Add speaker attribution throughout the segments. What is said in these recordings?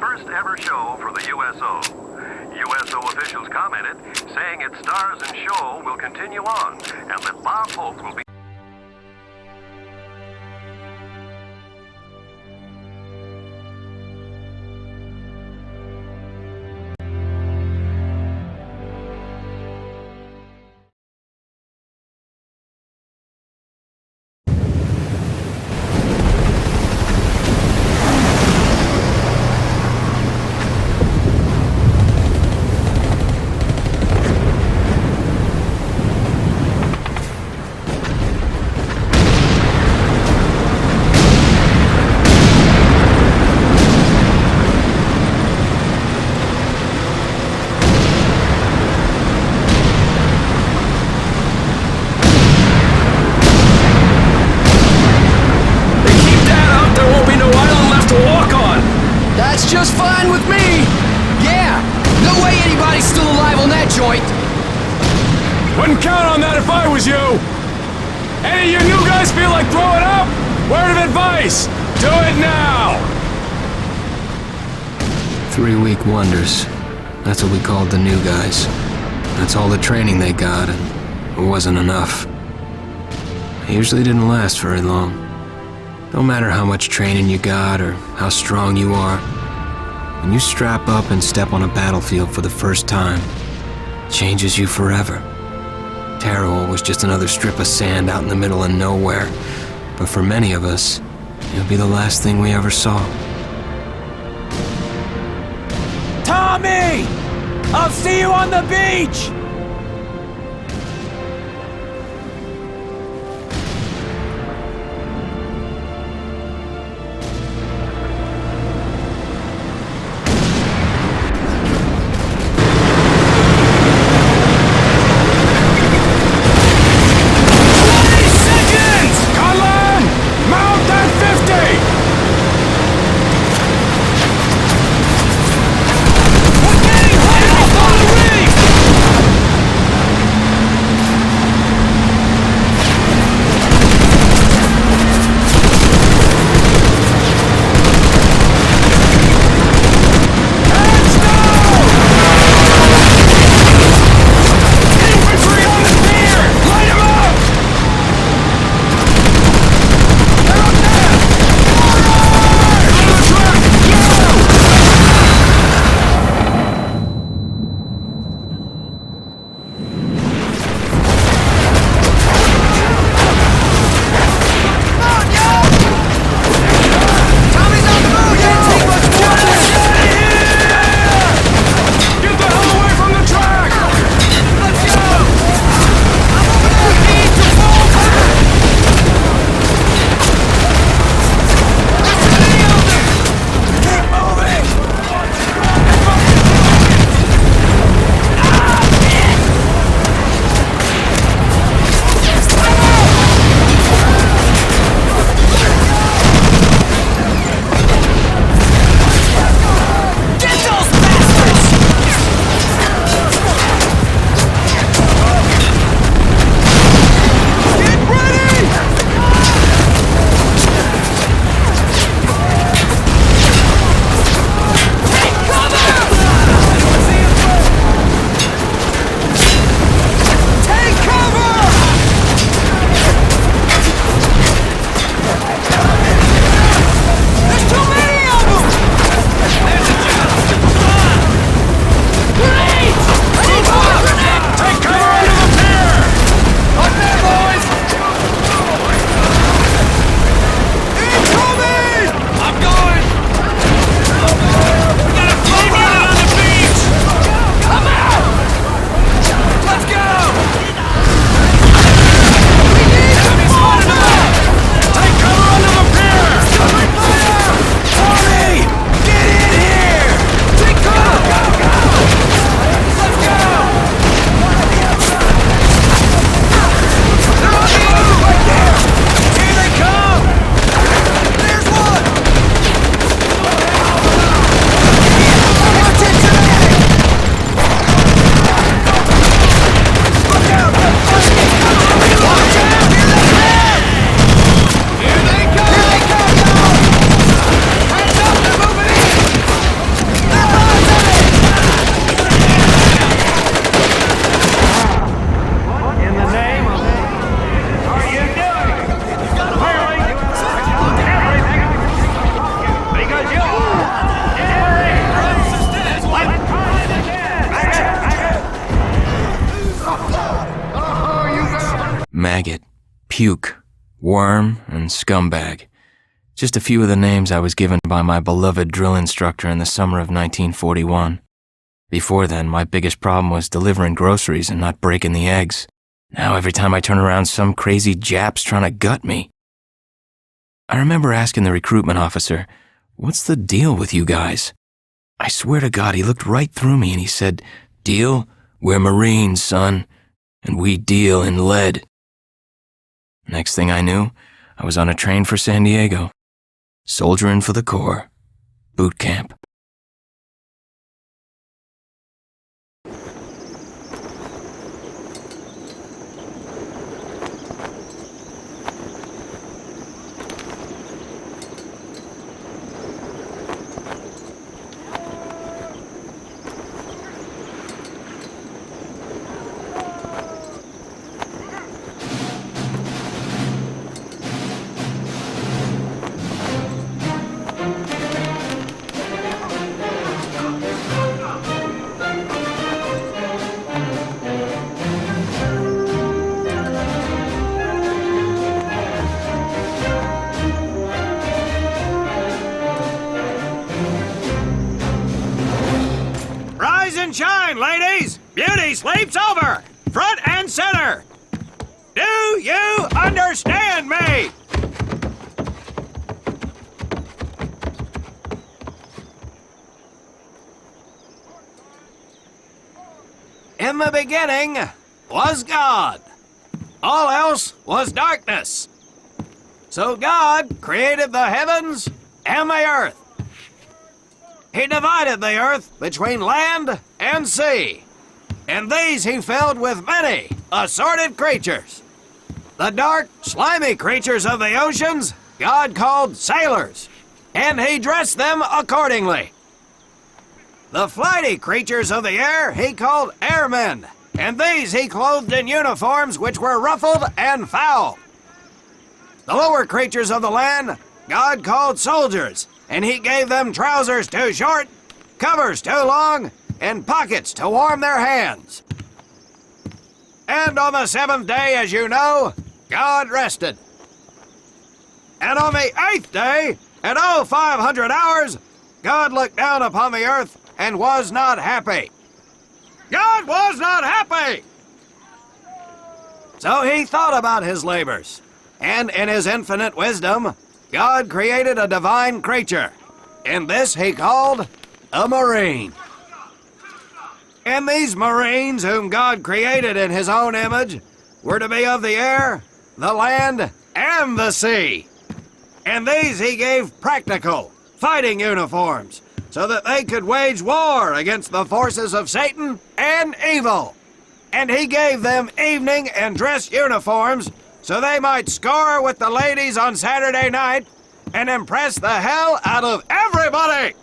Speaker 1: first ever show for the USO. USO officials commented, saying its stars and show will continue on, and that Bob Hope will be...
Speaker 2: Just fine with me! Yeah! No way anybody's still alive on that joint!
Speaker 3: Wouldn't count on that if I was you! Any of you new guys feel like throwing up? Word of advice! Do it now!
Speaker 4: 3-week wonders. That's what we called the new guys. That's all the training they got, and it wasn't enough. It usually didn't last very long. No matter how much training you got or how strong you are, when you strap up and step on a battlefield for the first time, it changes you forever. Terre Haute was just another strip of sand out in the middle of nowhere, but for many of us, it would be the last thing we ever saw.
Speaker 5: Tommy! I'll see you on the beach!
Speaker 4: maggot, puke, worm, and scumbag. Just a few of the names I was given by my beloved drill instructor in the summer of 1941. Before then, my biggest problem was delivering groceries and not breaking the eggs. Now every time I turn around, some crazy Jap's trying to gut me. I remember asking the recruitment officer, "What's the deal with you guys?" I swear to God, he looked right through me and he said, "Deal? We're Marines, son, and we deal in lead." Next thing I knew, I was on a train for San Diego. Soldiering for the Corps. Boot camp.
Speaker 5: Rise and shine, ladies! Beauty sleeps over! Front and center! Do you understand me? In the beginning was God. All else was darkness. So God created the heavens and the earth. He divided the earth between land and sea, and these he filled with many assorted creatures. The dark, slimy creatures of the oceans God called sailors, and he dressed them accordingly. The flighty creatures of the air he called airmen, and these he clothed in uniforms which were ruffled and foul. The lower creatures of the land God called soldiers, and he gave them trousers too short, covers too long, and pockets to warm their hands. And on the seventh day, as you know, God rested. And on the eighth day, at 0500 hours, God looked down upon the earth and was not happy. God was not happy! So he thought about his labors, and in his infinite wisdom, God created a divine creature, and this he called a Marine. And these Marines, whom God created in his own image, were to be of the air, the land, and the sea. And these he gave practical, fighting uniforms, so that they could wage war against the forces of Satan and evil. And he gave them evening and dress uniforms, so they might score with the ladies on Saturday night and impress the hell out of everybody.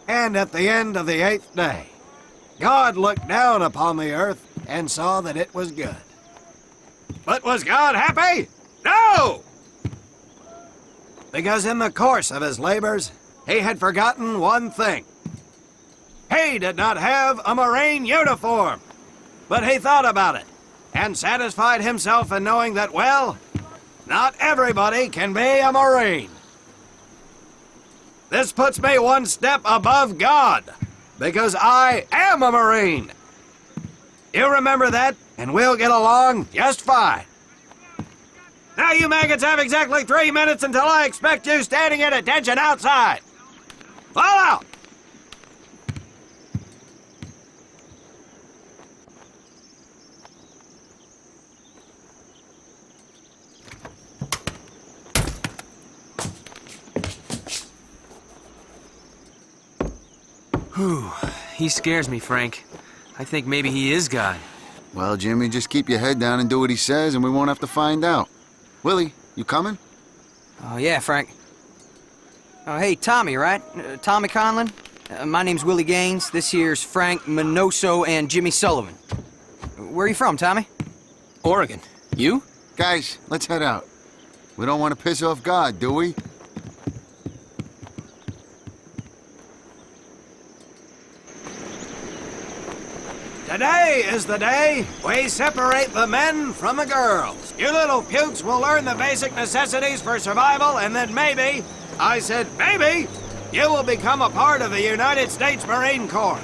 Speaker 5: And at the end of the eighth day, God looked down upon the earth and saw that it was good. But was God happy? No! Because in the course of his labors, he had forgotten one thing. He did not have a Marine uniform, but he thought about it and satisfied himself in knowing that, well, not everybody can be a Marine. This puts me one step above God, because I am a Marine. You remember that, and we'll get along just fine. Now you maggots have exactly 3 minutes until I expect you standing at attention outside. Fall out!
Speaker 6: Whew, he scares me, Frank. I think maybe he is God.
Speaker 7: Well, Jimmy, just keep your head down and do what he says, and we won't have to find out. Willie, you coming?
Speaker 2: Oh, yeah, Frank. Oh, hey, Tommy, right? Tommy Conlon? My name's Willie Gaines. This here's Frank Minoso and Jimmy Sullivan. Where are you from, Tommy?
Speaker 6: Oregon. You?
Speaker 7: Guys, let's head out. We don't want to piss off God, do we?
Speaker 5: Today is the day we separate the men from the girls. You little pukes will learn the basic necessities for survival, and then maybe, I said maybe, you will become a part of the United States Marine Corps.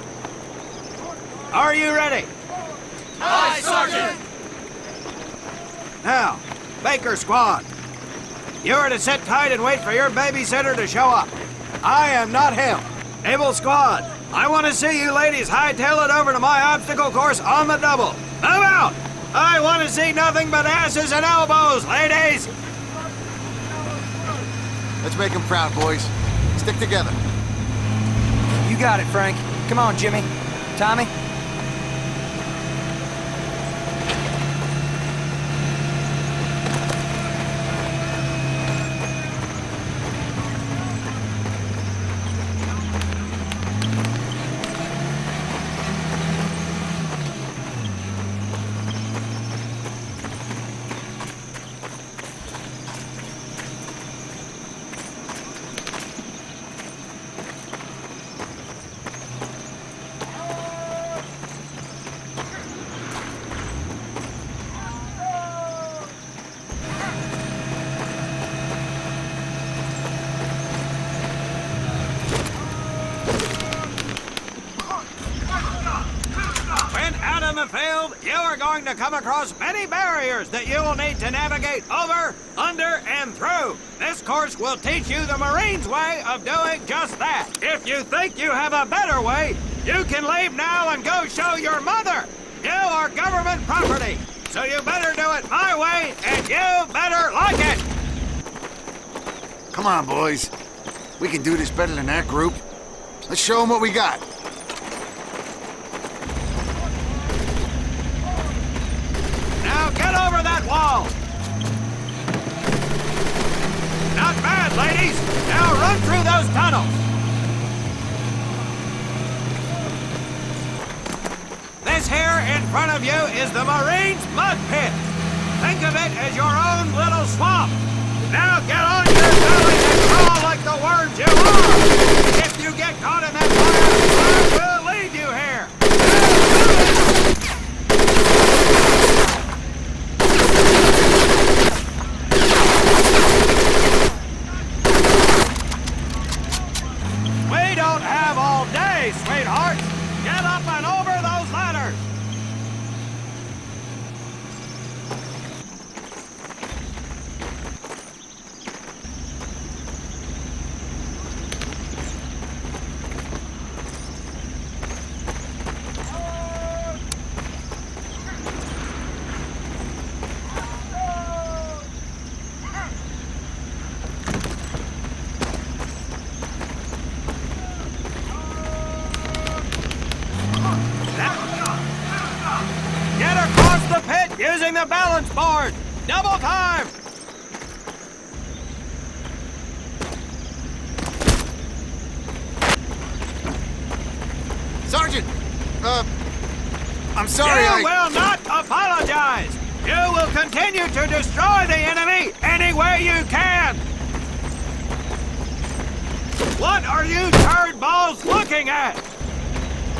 Speaker 5: Are you ready?
Speaker 3: Aye, Sergeant!
Speaker 5: Now, Baker Squad, you are to sit tight and wait for your babysitter to show up. I am not him. Naval Squad, I want to see you ladies hightail it over to my obstacle course on the double. Move out! I want to see nothing but asses and elbows, ladies!
Speaker 7: Let's make him proud, boys. Stick together.
Speaker 2: You got it, Frank. Come on, Jimmy. Tommy?
Speaker 5: Field, you are going to come across many barriers that you will need to navigate over, under, and through. This course will teach you the Marines' way of doing just that. If you think you have a better way, you can leave now and go show your mother. You are government property, so you better do it my way, and you better like it.
Speaker 7: Come on, boys. We can do this better than that group. Let's show them what we got.
Speaker 5: Now get over that wall! Not bad, ladies! Now run through those tunnels! This here in front of you is the Marines' mud pit. Think of it as your own little swamp. Now get on your belly and crawl like the worms you are! If you get caught in that fire, I will leave you here! We don't have all day, sweetheart! Get up and over those ladders! Get across the pit using the balance board! Double time!
Speaker 7: Sergeant! I'm sorry,
Speaker 5: You will not apologize! You will continue to destroy the enemy any way you can! What are you turd balls looking at?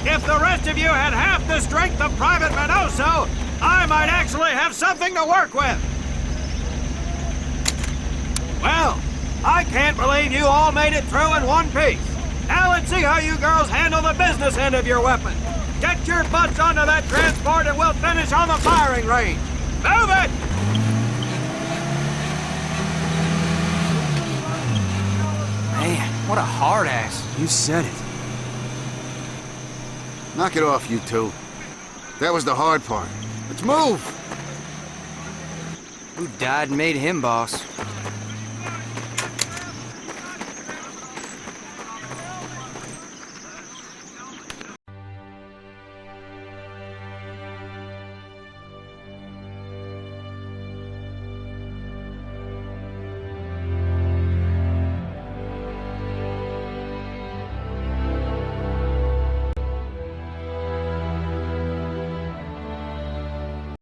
Speaker 5: If the rest of you had half the strength of Private Minoso, I might actually have something to work with. Well, I can't believe you all made it through in one piece. Now let's see how you girls handle the business end of your weapon. Get your butts onto that transport and we'll finish on the firing range. Move it!
Speaker 2: Man, what a hard ass.
Speaker 6: You said it.
Speaker 7: Knock it off, you two. That was the hard part. Let's move!
Speaker 2: Who died and made him boss?